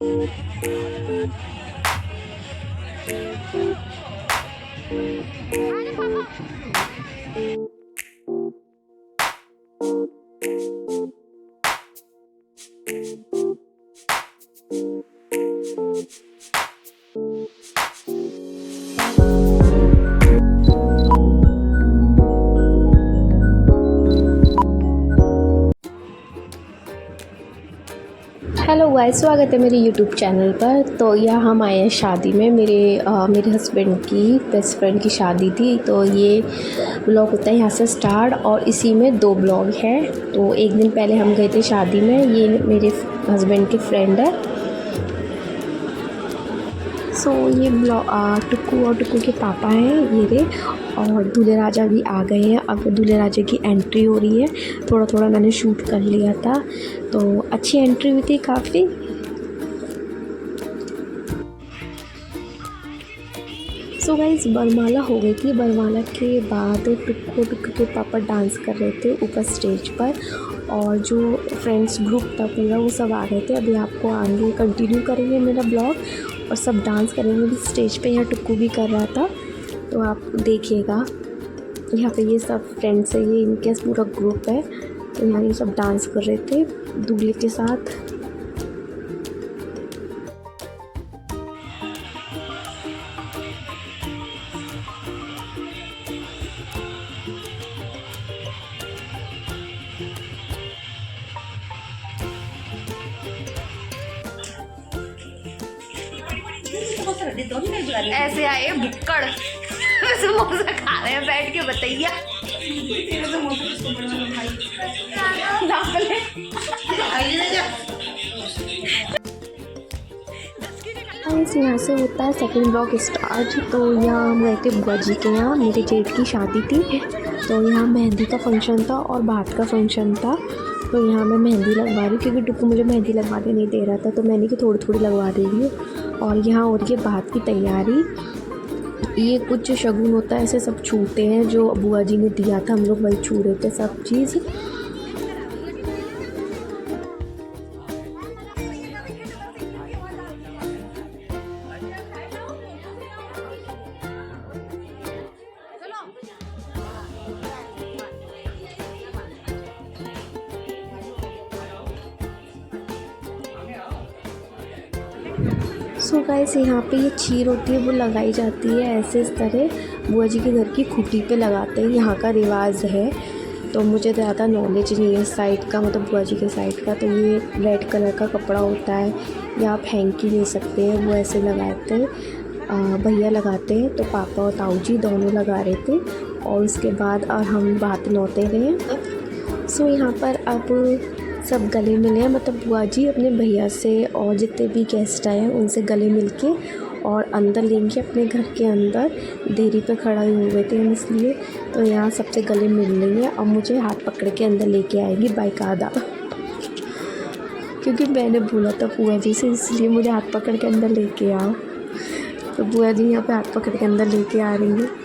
Hello guys, स्वागत है मेरे यूट्यूब चैनल पर। तो यहाँ हम आए हैं शादी में। मेरे हस्बैंड की बेस्ट फ्रेंड की शादी थी। तो ये ब्लॉग होता है यहाँ से स्टार्ट, और इसी में 2 ब्लॉग हैं। तो एक दिन पहले हम गए थे शादी में। ये मेरे हस्बैंड के फ्रेंड है। सो ये टुक्कू और टुक्कू के पापा हैं ये रे। और दूल्हे राजा भी आ गए हैं। अब दूल्हे राजा की एंट्री हो रही है। थोड़ा थोड़ा मैंने शूट कर लिया था, तो अच्छी एंट्री हुई थी काफ़ी। सो गाइस, बरमाला हो गई थी। बरमाला के बाद टुक्कू के पापा डांस कर रहे थे ऊपर स्टेज पर, और जो फ्रेंड्स ग्रुप था पूरा वो सब आ गए थे। अभी आपको आगे कंटिन्यू करेंगे मेरा ब्लॉग, और सब डांस करेंगे भी स्टेज पे। यहाँ टुक्कू भी कर रहा था, तो आप देखिएगा। यहाँ पे ये सब फ्रेंड्स है, ये इनके पूरा ग्रुप है। तो यहाँ ये सब डांस कर रहे थे दूल्हे के साथ। ऐसे आए भुक्कड़ समोसा खा रहे हैं बैठ के, बताइए। यहाँ से होता है सेकंड ब्लॉग स्टार्ट। तो यहाँ हम गए थे बुआ जी के यहाँ, मेरे जेठ की शादी थी। तो यहाँ मेहंदी का फंक्शन था और बात का फंक्शन था। तो यहाँ मैं मेहंदी लगवा रही, क्योंकि टुक्कू मुझे मेहंदी लगवाने नहीं दे रहा था, तो मैंने कि थोड़ी थोड़ी लगवा देगी। और यहाँ हो रही है बात की तैयारी। ये कुछ शगुन होता है, ऐसे सब छूते हैं जो बुआ जी ने दिया था, हम लोग वही छू रहे थे सब चीज़। सो गाइस, यहाँ पे ये खीर होती है, वो लगाई जाती है ऐसे इस तरह बुआ जी के घर की खूंटी पे लगाते हैं। यहाँ का रिवाज है। तो मुझे ज़्यादा नॉलेज नहीं है इस साइड का, मतलब बुआ जी के साइड का। तो ये रेड कलर का कपड़ा होता है, या आप हैंकी ले सकते हैं। वो ऐसे लगाते हैं, भैया लगाते हैं। तो पापा और ताऊ जी दोनों लगा रहे थे, और उसके बाद और हम बात नौते गए। सो यहाँ पर अब सब गले मिले हैं, मतलब बुआ जी अपने भैया से और जितने भी गेस्ट आए हैं उनसे गले मिलके और अंदर लेंगे अपने घर के अंदर। देरी पे खड़ा हुए थे हम, इसलिए। तो यहाँ सबसे गले मिल रही है, और मुझे हाथ पकड़ के अंदर लेके आएगी बाकायदा, क्योंकि मैंने बोला था बुआ जी से, इसलिए मुझे हाथ पकड़ के अंदर लेके आओ। तो बुआ जी यहाँ पे हाथ पकड़ के अंदर लेके आ रही है।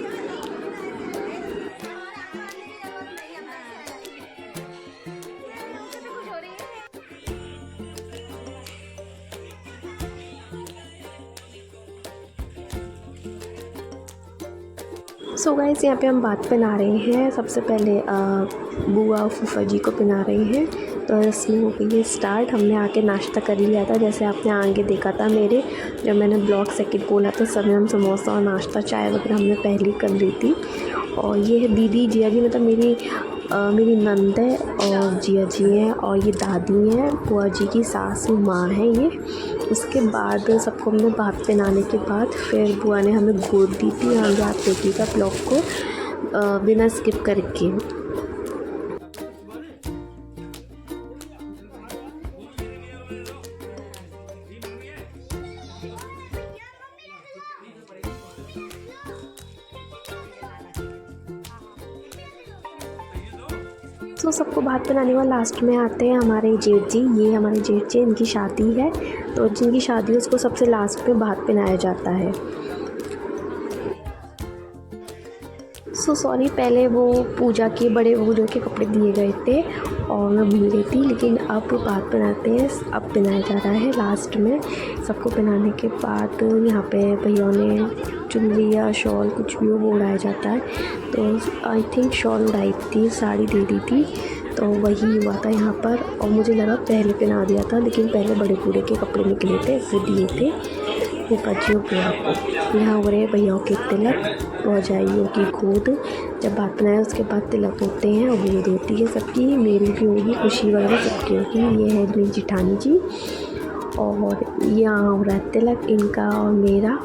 सो गाइस, यहाँ पे हम बात पहना रहे हैं। सबसे पहले बुआ और फूफा जी को पहना रहे हैं। तो रस्म हो गई है स्टार्ट। हमने आके नाश्ता कर लिया था, जैसे आपने आगे देखा था मेरे, जब मैंने ब्लॉग सेकंड बोला था। सब हम समोसा और नाश्ता चाय वगैरह हमने पहले कर ली थी। और ये है दीदी जिया जी, मतलब मेरी नंद है, और जिया जी हैं, और ये दादी हैं, बुआ जी की सासू माँ है ये। उसके बाद सबको हमने बात पहनाने के बाद फिर बुआ ने हमें गोद दी थी। आगे आप देखिएगा ब्लॉग को बिना स्किप करके। तो सबको बात बनाने वाला लास्ट में आते हैं हमारे जेठ जी। ये हमारे जेठ जी, इनकी शादी है। तो जिनकी शादी है उसको सबसे लास्ट में बात पहनाया जाता है। सॉरी, पहले वो पूजा के बड़े बूढ़े के कपड़े दिए गए थे, और मैं भूल गई थी, लेकिन अब बात बनाते हैं। अब पहनाया जा रहा है लास्ट में। सबको पहनाने के बाद यहाँ पे भैया ने चुनरी या शॉल कुछ भी हो वो उड़ाया जाता है। तो आई थिंक शॉल उड़ाई थी, साड़ी दे दी थी, तो वही हुआ था यहाँ पर। और मुझे लगा पहले पहना दिया था, लेकिन पहले बड़े बूढ़े के कपड़े निकले थे वो दिए थे वो बच्चियों बुआ को। यहाँ हो रहे भैया के तिलक, भौजाइयों की गोद। जब बात बनाए उसके बाद तिलक होते हैं और गोद होती है सबकी। मेरी भी होगी, खुशी वगैरह सबकी होगी। ये है मेरी जिठानी जी और यहाँ हो रहा है तिलक इनका और मेरा।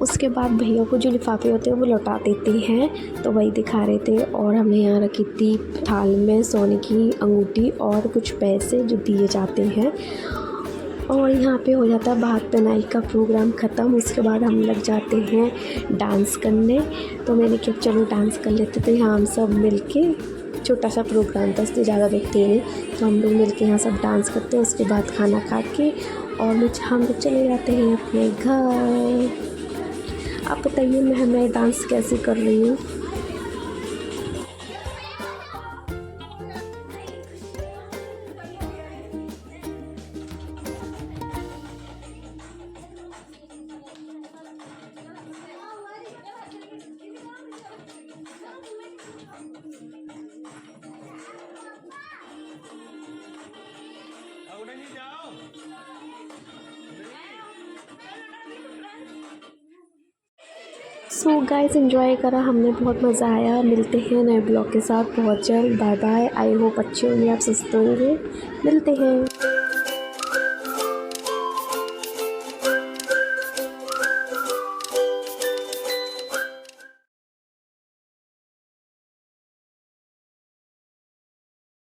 उसके बाद भैया को जो लिफाफे होते हैं वो लौटा देते हैं, तो वही दिखा रहे थे। और हमने यहाँ रखी थी थाल में सोने की अंगूठी और कुछ पैसे जो दिए जाते हैं। और यहाँ पे हो जाता है भात पहनाई का प्रोग्राम ख़त्म। उसके बाद हम लग जाते हैं डांस करने। तो मैंने कहा चलो डांस कर लेते। तो यहाँ हम सब मिलके, छोटा सा प्रोग्राम था इसलिए ज़्यादा लोग थे नहीं, तो हम लोग मिलके यहाँ सब डांस करते हैं। उसके बाद खाना खा के और हम लोग चले जाते हैं अपने घर। आप बताइए मैं डांस कैसे कर रही हूँ। सो गाइस एंजॉय करा हमने, बहुत मज़ा आया। मिलते हैं नए ब्लॉग के साथ बहुत जल्द। Bye bye. आई होप अच्छे होंगे, आप सुस्त होंगे। मिलते हैं।